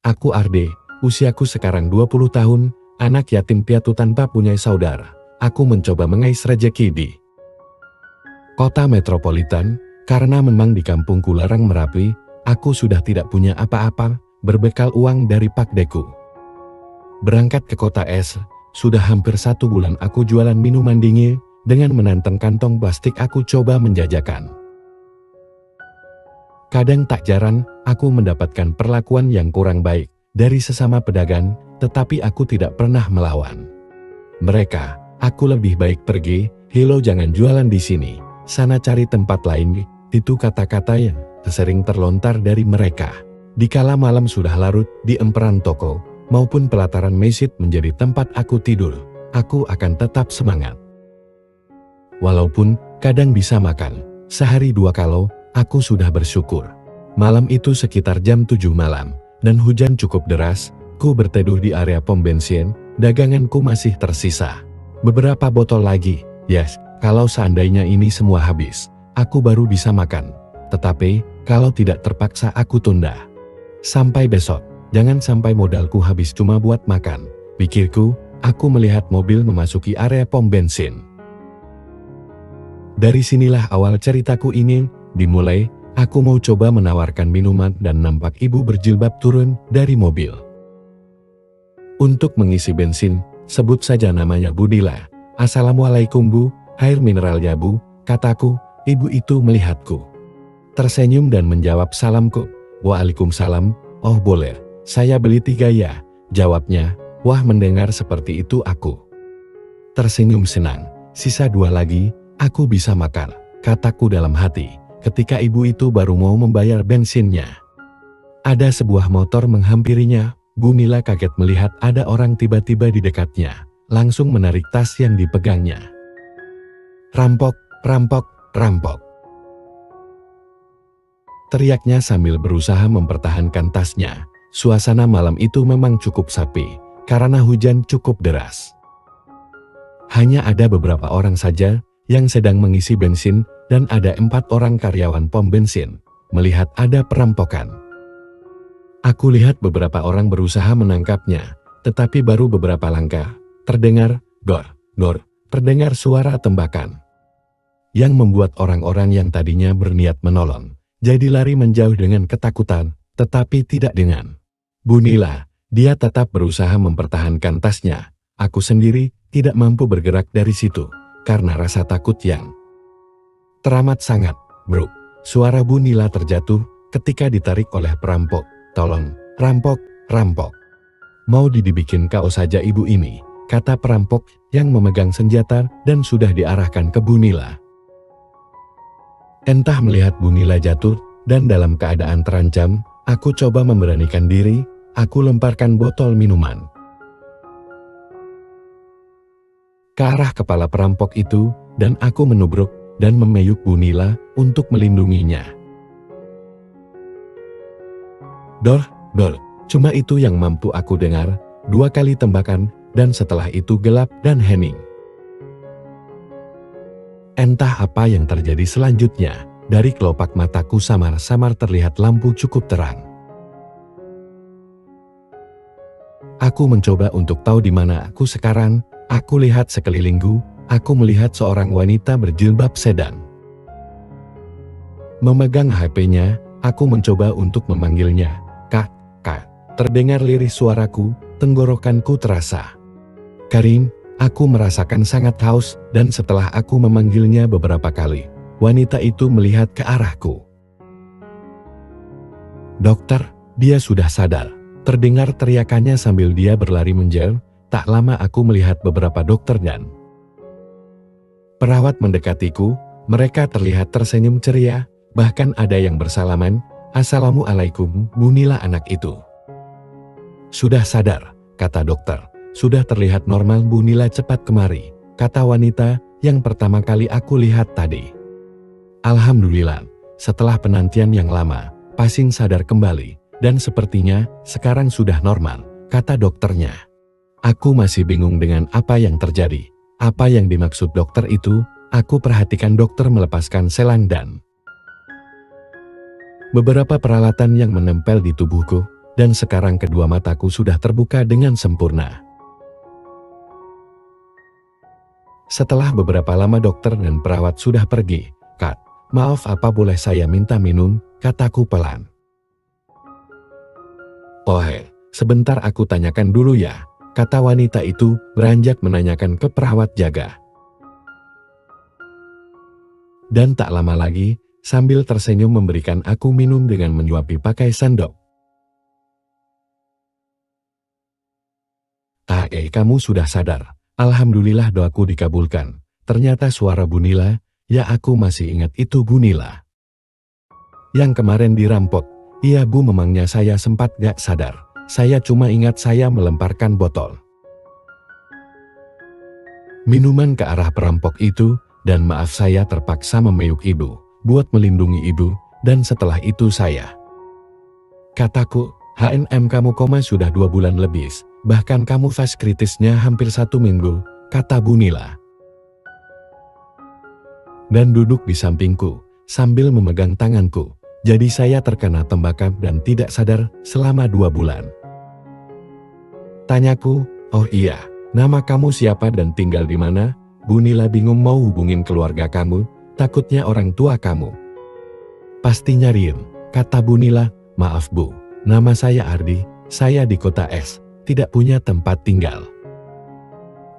Aku Arde, usiaku sekarang 20 tahun, anak yatim piatu tanpa punya saudara. Aku mencoba mengais rejeki di kota metropolitan, karena memang di kampungku Larang Merapi, aku sudah tidak punya apa-apa, berbekal uang dari pakdeku. Berangkat ke kota es, sudah hampir 1 bulan aku jualan minuman dingin, dengan menantang kantong plastik aku coba menjajakan. Kadang tak jarang, aku mendapatkan perlakuan yang kurang baik dari sesama pedagang, tetapi aku tidak pernah melawan mereka. Aku lebih baik pergi, "Hilo, jangan jualan di sini, sana cari tempat lain." Itu kata-kata yang sering terlontar dari mereka. Dikala malam sudah larut, di emperan toko maupun pelataran masjid menjadi tempat aku tidur, aku akan tetap semangat. Walaupun kadang bisa makan sehari 2 kali, aku sudah bersyukur. Malam itu sekitar jam 7 malam, dan hujan cukup deras, ku berteduh di area pom bensin, daganganku masih tersisa beberapa botol lagi. Yes, kalau seandainya ini semua habis, aku baru bisa makan. Tetapi, kalau tidak terpaksa aku tunda sampai besok. Jangan sampai modalku habis cuma buat makan, pikirku. Aku melihat mobil memasuki area pom bensin. Dari sinilah awal ceritaku ini dimulai. Aku mau coba menawarkan minuman dan nampak ibu berjilbab turun dari mobil untuk mengisi bensin. Sebut saja namanya Bu Dila. "Assalamualaikum Bu, air mineral ya Bu," kataku. Ibu itu melihatku, tersenyum dan menjawab salamku. "Waalaikumsalam, oh boleh, saya beli 3 ya," jawabnya. Wah, mendengar seperti itu aku tersenyum senang. "Sisa 2 lagi, aku bisa makan," kataku dalam hati. Ketika ibu itu baru mau membayar bensinnya, ada sebuah motor menghampirinya. Bu Nila kaget melihat ada orang tiba-tiba di dekatnya, langsung menarik tas yang dipegangnya. "Rampok, rampok, rampok!" teriaknya sambil berusaha mempertahankan tasnya. Suasana malam itu memang cukup sepi, karena hujan cukup deras. Hanya ada beberapa orang saja yang sedang mengisi bensin, dan ada 4 orang karyawan pom bensin. Melihat ada perampokan, aku lihat beberapa orang berusaha menangkapnya, tetapi baru beberapa langkah, terdengar dor, dor, terdengar suara tembakan yang membuat orang-orang yang tadinya berniat menolong jadi lari menjauh dengan ketakutan, tetapi tidak dengan Bu Nila. Dia tetap berusaha mempertahankan tasnya. Aku sendiri tidak mampu bergerak dari situ karena rasa takut yang teramat sangat. "Bro," suara Bu Nila terjatuh ketika ditarik oleh perampok. "Tolong, rampok, rampok. Mau dibikin KO saja ibu ini," kata perampok yang memegang senjata dan sudah diarahkan ke Bu Nila. Entah melihat Bu Nila jatuh dan dalam keadaan terancam, aku coba memberanikan diri. Aku lemparkan botol minuman ke arah kepala perampok itu, dan aku menubruk dan memeyuk Bu Nila untuk melindunginya. Dor, dor, cuma itu yang mampu aku dengar. 2 kali tembakan, dan setelah itu gelap dan hening. Entah apa yang terjadi selanjutnya. Dari kelopak mataku samar-samar terlihat lampu cukup terang. Aku mencoba untuk tahu di mana aku sekarang. Aku lihat sekelilingku. Aku melihat seorang wanita berjilbab sedan memegang HP-nya. Aku mencoba untuk memanggilnya. "Kak, Kak." Terdengar lirih suaraku, tenggorokanku terasa kering. Aku merasakan sangat haus, dan setelah aku memanggilnya beberapa kali, wanita itu melihat ke arahku. "Dokter, dia sudah sadar," terdengar teriakannya sambil dia berlari menjauh. Tak lama aku melihat beberapa dokter dan perawat mendekatiku. Mereka terlihat tersenyum ceria, bahkan ada yang bersalaman. "Assalamualaikum, Bu Nila." Anak itu sudah sadar, kata dokter. "Sudah terlihat normal Bu Nila, cepat kemari," kata wanita yang pertama kali aku lihat tadi. "Alhamdulillah, setelah penantian yang lama, pasien sadar kembali, dan sepertinya sekarang sudah normal," kata dokternya. Aku masih bingung dengan apa yang terjadi. Apa yang dimaksud dokter itu? Aku perhatikan dokter melepaskan selang dan beberapa peralatan yang menempel di tubuhku. dan sekarang kedua mataku sudah terbuka dengan sempurna. Setelah beberapa lama dokter dan perawat sudah pergi, "Kak, maaf, apa boleh saya minta minum?" kataku pelan. "Oh sebentar aku tanyakan dulu ya," kata wanita itu beranjak menanyakan ke perawat jaga. Dan tak lama lagi, sambil tersenyum memberikan aku minum dengan menyuapi pakai sendok. Kamu sudah sadar. Alhamdulillah, doaku dikabulkan. Ternyata suara Bu Nila, ya aku masih ingat itu Bu Nila. Yang kemarin dirampok, iya Bu, memangnya saya sempat gak sadar. Saya cuma ingat saya melemparkan botol minuman ke arah perampok itu, dan maaf saya terpaksa memeyuk Ibu, buat melindungi Ibu, dan setelah itu saya. Kataku, kamu koma sudah 2 bulan lebih. Bahkan kamu fase kritisnya hampir 1 minggu, kata Bu Nila. Dan duduk di sampingku, sambil memegang tanganku. Jadi saya terkena tembakan dan tidak sadar selama 2 bulan. Tanyaku, oh iya, nama kamu siapa dan tinggal di mana? Bu Nila bingung mau hubungin keluarga kamu, takutnya orang tua kamu pasti nyariin, kata Bu Nila. Maaf Bu, nama saya Ardi, saya di kota S. Tidak punya tempat tinggal.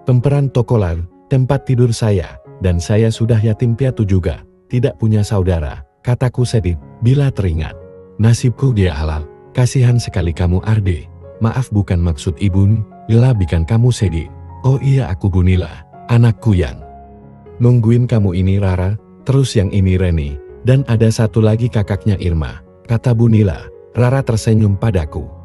Pemperan tokolar, tempat tidur saya, dan saya sudah yatim piatu juga, tidak punya saudara, kataku sedih, bila teringat. Nasibku dia halal, kasihan sekali kamu Ardi. Maaf bukan maksud Ibu, Nila bikin kamu sedih. Oh iya aku Bu Nila, anakku yang nungguin kamu ini Rara, terus yang ini Reni, dan ada satu lagi kakaknya Irma, kata Bu Nila. Rara tersenyum padaku.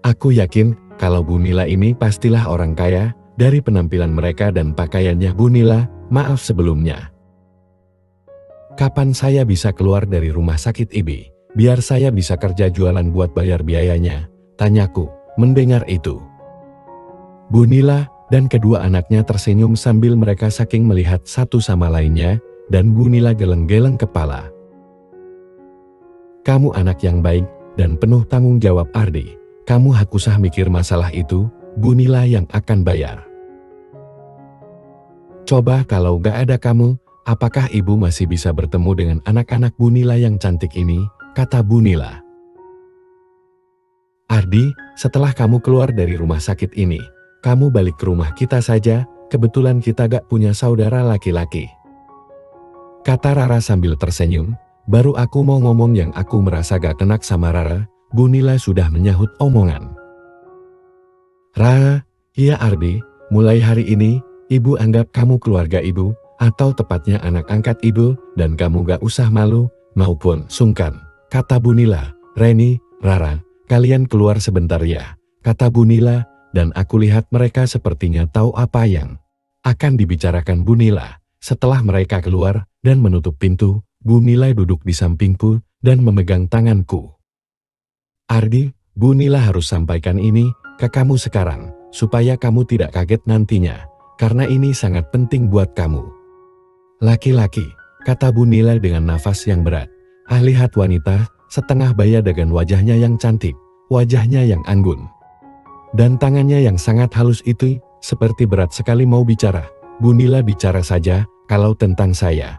Aku yakin, kalau Bu Nila ini pastilah orang kaya, dari penampilan mereka dan pakaiannya Bu Nila, maaf sebelumnya. Kapan saya bisa keluar dari rumah sakit ini, biar saya bisa kerja jualan buat bayar biayanya, tanyaku, mendengar itu. Bu Nila dan kedua anaknya tersenyum sambil mereka saking melihat satu sama lainnya, dan Bu Nila geleng-geleng kepala. Kamu anak yang baik, dan penuh tanggung jawab Ardi. Kamu hak usah mikir masalah itu, Bu Nila yang akan bayar. Coba kalau gak ada kamu, apakah Ibu masih bisa bertemu dengan anak-anak Bu Nila yang cantik ini, kata Bu Nila. Ardi, setelah kamu keluar dari rumah sakit ini, kamu balik ke rumah kita saja, kebetulan kita gak punya saudara laki-laki. Kata Rara sambil tersenyum, baru aku mau ngomong yang aku merasa gak enak sama Rara, Bu Nila sudah menyahut omongan. Rara, iya Ardi, mulai hari ini, Ibu anggap kamu keluarga Ibu, atau tepatnya anak angkat Ibu, dan kamu gak usah malu, maupun sungkan, kata Bu Nila. Reni, Rara, kalian keluar sebentar ya, kata Bu Nila, dan aku lihat mereka sepertinya tahu apa yang akan dibicarakan Bu Nila. Setelah mereka keluar dan menutup pintu, Bu Nila duduk di sampingku dan memegang tanganku. Ardi, Bu Nila harus sampaikan ini ke kamu sekarang, supaya kamu tidak kaget nantinya, karena ini sangat penting buat kamu. Laki-laki, kata Bu Nila dengan nafas yang berat. Lihat wanita, setengah baya dengan wajahnya yang cantik, wajahnya yang anggun, dan tangannya yang sangat halus itu, seperti berat sekali mau bicara. Bu Nila bicara saja, kalau tentang saya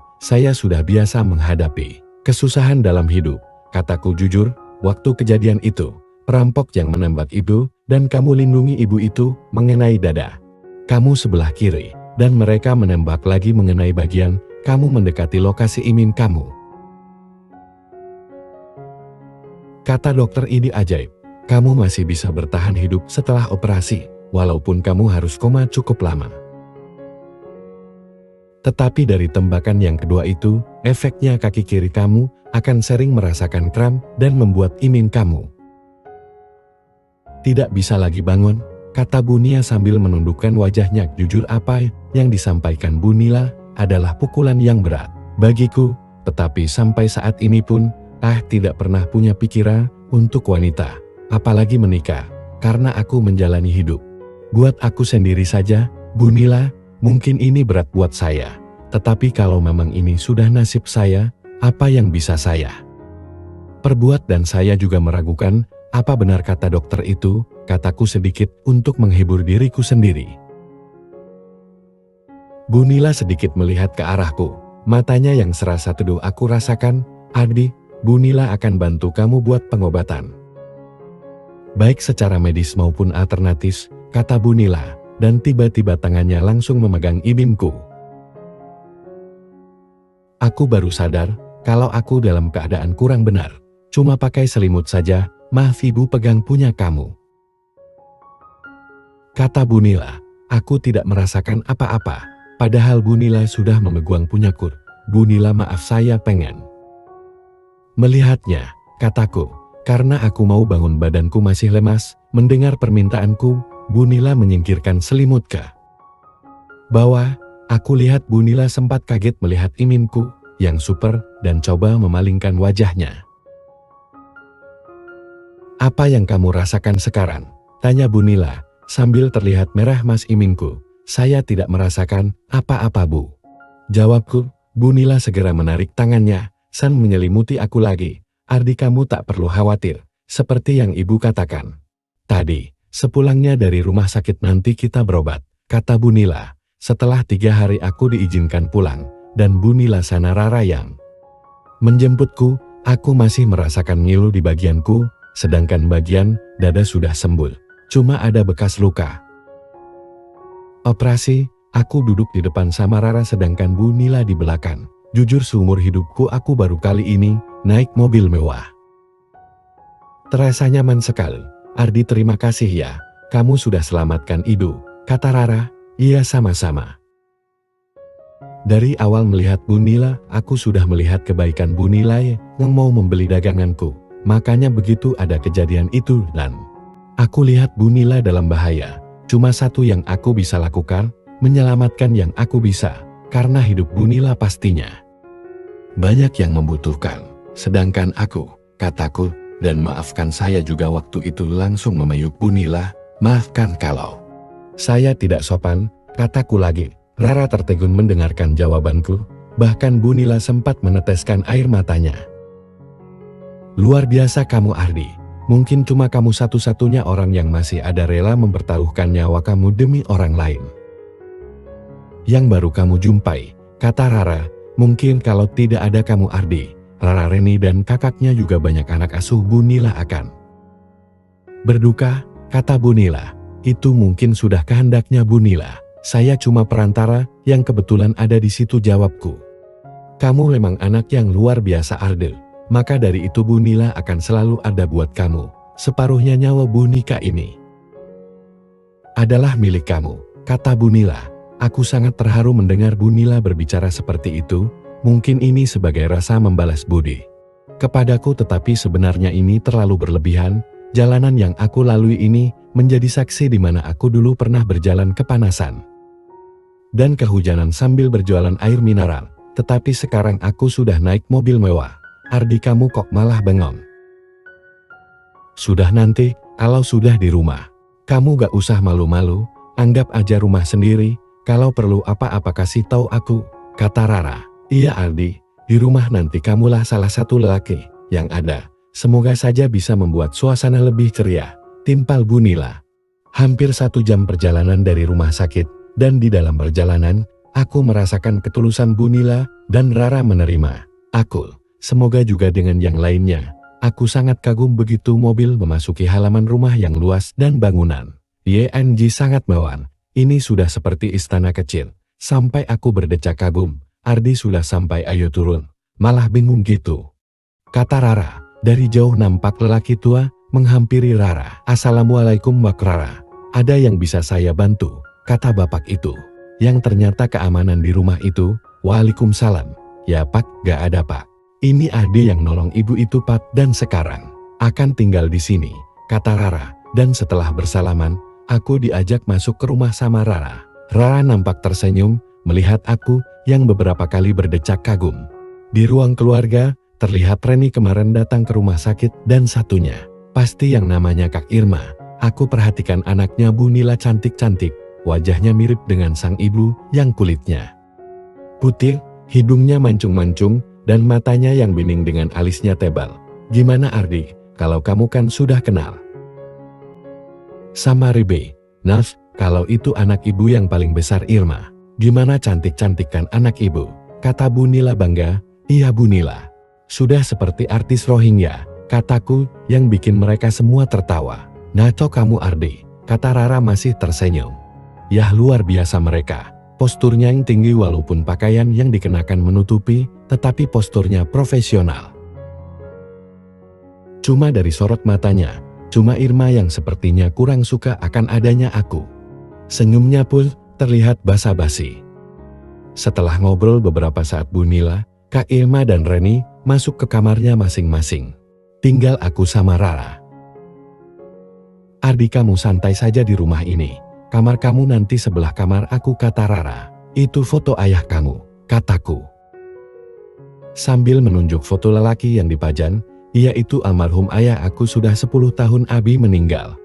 sudah biasa menghadapi kesusahan dalam hidup, kataku jujur. Waktu kejadian itu, perampok yang menembak Ibu, dan kamu lindungi Ibu itu, mengenai dada kamu sebelah kiri, dan mereka menembak lagi mengenai bagian, kamu mendekati lokasi imin kamu. Kata dokter ini ajaib, kamu masih bisa bertahan hidup setelah operasi, walaupun kamu harus koma cukup lama. Tetapi dari tembakan yang kedua itu, efeknya kaki kiri kamu akan sering merasakan kram dan membuat imin kamu tidak bisa lagi bangun, kata Bu Nia sambil menundukkan wajahnya. Jujur apa yang disampaikan Bu Nila adalah pukulan yang berat bagiku, tetapi sampai saat ini pun, tidak pernah punya pikiran untuk wanita, apalagi menikah, karena aku menjalani hidup buat aku sendiri saja. Bu Nila, mungkin ini berat buat saya, tetapi kalau memang ini sudah nasib saya, apa yang bisa saya perbuat? Dan saya juga meragukan Apa benar kata dokter itu? Kataku sedikit untuk menghibur diriku sendiri. Bu Nila sedikit melihat ke arahku. Matanya yang serasa teduh aku rasakan. Ardi, Bu Nila akan bantu kamu buat pengobatan. Baik secara medis maupun alternatif, kata Bu Nila, dan tiba-tiba tangannya langsung memegang ibimku. Aku baru sadar kalau aku dalam keadaan kurang benar. Cuma pakai selimut saja, maaf ibu pegang punya kamu. Kata Bu Nila, aku tidak merasakan apa-apa, padahal Bu Nila sudah memegang punyaku. Bu Nila maaf saya pengen melihatnya, kataku, karena aku mau bangun badanku masih lemas. Mendengar permintaanku, Bu Nila menyingkirkan selimut ke bawah. Aku lihat Bu Nila sempat kaget melihat imimku yang super dan coba memalingkan wajahnya. Apa yang kamu rasakan sekarang? Tanya Bu Nila sambil terlihat merah mas iminku. Saya tidak merasakan apa-apa Bu. Jawabku. Bu Nila segera menarik tangannya, san menyelimuti aku lagi. Ardi kamu tak perlu khawatir, seperti yang ibu katakan. Tadi, sepulangnya dari rumah sakit nanti kita berobat, kata Bu Nila. Setelah 3 hari aku diizinkan pulang, dan Bu Nila sana Rara yang menjemputku, aku masih merasakan ngilu di bagianku, sedangkan bagian dada sudah sembuh. Cuma ada bekas luka. Operasi, aku duduk di depan sama Rara sedangkan Bu Nila di belakang. Jujur seumur hidupku aku baru kali ini naik mobil mewah. Terasa nyaman sekali. Ardi terima kasih ya, kamu sudah selamatkan ibu, kata Rara. Iya sama-sama. Dari awal melihat Bu Nila, aku sudah melihat kebaikan Bu Nila yang mau membeli daganganku. Makanya begitu ada kejadian itu dan aku lihat Bu Nila dalam bahaya. Cuma satu yang aku bisa lakukan, menyelamatkan yang aku bisa. Karena hidup Bu Nila pastinya banyak yang membutuhkan. Sedangkan aku, kataku, dan maafkan saya juga waktu itu langsung memayuk Bu Nila. Maafkan kalau saya tidak sopan, kataku lagi. Rara tertegun mendengarkan jawabanku, bahkan Bu Nila sempat meneteskan air matanya. Luar biasa kamu Ardi, mungkin cuma kamu satu-satunya orang yang masih ada rela mempertaruhkan nyawa kamu demi orang lain. Yang baru kamu jumpai, kata Rara, mungkin kalau tidak ada kamu Ardi, Rara Reni dan kakaknya juga banyak anak asuh Bu Nila akan berduka, kata Bu Nila. Itu mungkin sudah kehendaknya Bu Nila. Saya cuma perantara yang kebetulan ada di situ jawabku. Kamu memang anak yang luar biasa Ardi. Maka dari itu Bu Nila akan selalu ada buat kamu. Separuhnya nyawa Bu Nika ini adalah milik kamu, kata Bu Nila. Aku sangat terharu mendengar Bu Nila berbicara seperti itu. Mungkin ini sebagai rasa membalas budi kepadaku, tetapi sebenarnya ini terlalu berlebihan. Jalanan yang aku lalui ini menjadi saksi di mana aku dulu pernah berjalan kepanasan dan kehujanan sambil berjualan air mineral. Tetapi sekarang aku sudah naik mobil mewah. Ardi kamu kok malah bengong? Sudah nanti, kalau sudah di rumah. Kamu gak usah malu-malu, anggap aja rumah sendiri. Kalau perlu apa-apa kasih tahu aku, kata Rara. Iya Ardi, di rumah nanti kamulah salah satu lelaki yang ada. Semoga saja bisa membuat suasana lebih ceria, timpal Bu Nila. Hampir 1 jam perjalanan dari rumah sakit, dan di dalam perjalanan, aku merasakan ketulusan Bu Nila dan Rara menerima aku. Semoga juga dengan yang lainnya. Aku sangat kagum begitu mobil memasuki halaman rumah yang luas dan bangunan YNG sangat mewah. Ini sudah seperti istana kecil. Sampai aku berdecak kagum. Ardi sudah sampai, ayo turun. Malah bingung gitu, kata Rara. Dari jauh nampak lelaki tua menghampiri Rara. Assalamualaikum Wak Rara. Ada yang bisa saya bantu, kata bapak itu. Yang ternyata keamanan di rumah itu. Waalaikumsalam. Ya Pak, gak ada Pak. Ini Ade yang nolong ibu itu Pak dan sekarang akan tinggal di sini, kata Rara. Dan setelah bersalaman, aku diajak masuk ke rumah sama Rara. Rara nampak tersenyum melihat aku yang beberapa kali berdecak kagum. Di ruang keluarga, terlihat Reni kemarin datang ke rumah sakit dan satunya, pasti yang namanya Kak Irma. Aku perhatikan anaknya Bu Nila cantik-cantik, wajahnya mirip dengan sang ibu yang kulitnya putih, hidungnya mancung-mancung, dan matanya yang bening dengan alisnya tebal. Gimana Ardi, kalau kamu kan sudah kenal sama Ribe. Naf, kalau itu anak ibu yang paling besar Irma. Gimana cantik-cantik kan anak ibu, kata Bu Nila bangga. Iya Bu Nila, sudah seperti artis Rohingya, kataku yang bikin mereka semua tertawa. Naco kamu Ardi, kata Rara masih tersenyum. Yah luar biasa mereka, posturnya yang tinggi walaupun pakaian yang dikenakan menutupi, tetapi posturnya profesional. Cuma dari sorot matanya, cuma Irma yang sepertinya kurang suka akan adanya aku. Senyumnya pun terlihat basa-basi. Setelah ngobrol beberapa saat Bu Nila, Kak Irma dan Reni masuk ke kamarnya masing-masing. Tinggal aku sama Rara. Ardi kamu santai saja di rumah ini. Kamar kamu nanti sebelah kamar aku, kata Rara. Itu foto ayah kamu, kataku. Sambil menunjuk foto lelaki yang dipajang, yaitu almarhum ayah aku sudah 10 tahun Abi meninggal.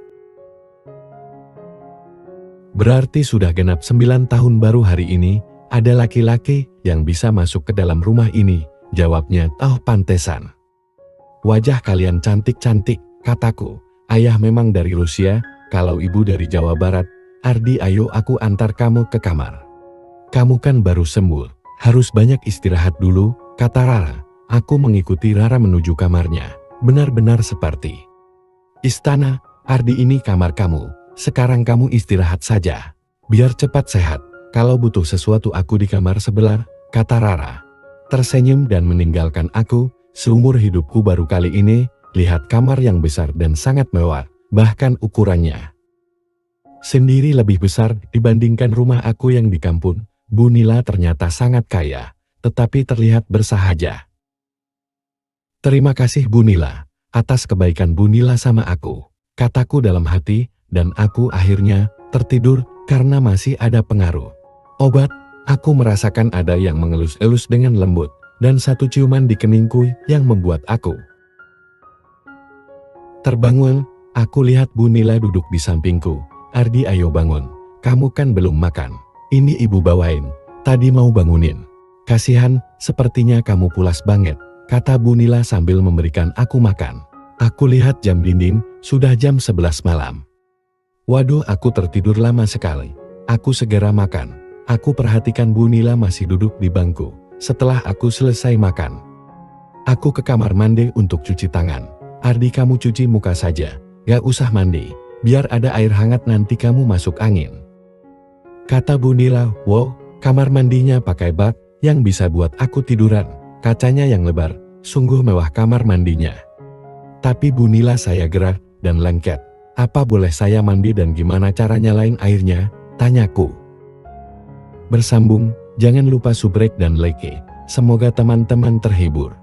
Berarti sudah genap 9 tahun baru hari ini, ada laki-laki yang bisa masuk ke dalam rumah ini, jawabnya. Oh pantesan. Wajah kalian cantik-cantik, kataku. Ayah memang dari Rusia, kalau ibu dari Jawa Barat. Ardi ayo aku antar kamu ke kamar. Kamu kan baru sembuh, harus banyak istirahat dulu, kata Rara. Aku mengikuti Rara menuju kamarnya, benar-benar seperti istana. Ardi ini kamar kamu, sekarang kamu istirahat saja, biar cepat sehat. Kalau butuh sesuatu aku di kamar sebelah, kata Rara. Tersenyum dan meninggalkan aku. Seumur hidupku baru kali ini lihat kamar yang besar dan sangat mewah, bahkan ukurannya sendiri lebih besar dibandingkan rumah aku yang di kampung. Bu Nila ternyata sangat kaya, tetapi terlihat bersahaja. Terima kasih Bu Nila, atas kebaikan Bu Nila sama aku, kataku dalam hati, dan aku akhirnya tertidur karena masih ada pengaruh obat. Aku merasakan ada yang mengelus-elus dengan lembut, dan satu ciuman di keningku yang membuat aku terbangun. Aku lihat Bu Nila duduk di sampingku. Ardi ayo bangun, kamu kan belum makan. Ini ibu bawain, tadi mau bangunin. Kasihan, sepertinya kamu pulas banget, kata Bu Nila sambil memberikan aku makan. Aku lihat jam dinding, sudah jam 11 malam. Waduh, aku tertidur lama sekali. Aku segera makan. Aku perhatikan Bu Nila masih duduk di bangku. Setelah aku selesai makan, aku ke kamar mandi untuk cuci tangan. Ardi kamu cuci muka saja, gak usah mandi, biar ada air hangat nanti kamu masuk angin, kata Bu Nila. Wow, kamar mandinya pakai bak yang bisa buat aku tiduran. Kacanya yang lebar, sungguh mewah kamar mandinya. Tapi Bu Nila, saya gerah dan lengket. Apa boleh saya mandi dan gimana cara nyalain airnya? Tanyaku. Bersambung, jangan lupa subrek dan like. Semoga teman-teman terhibur.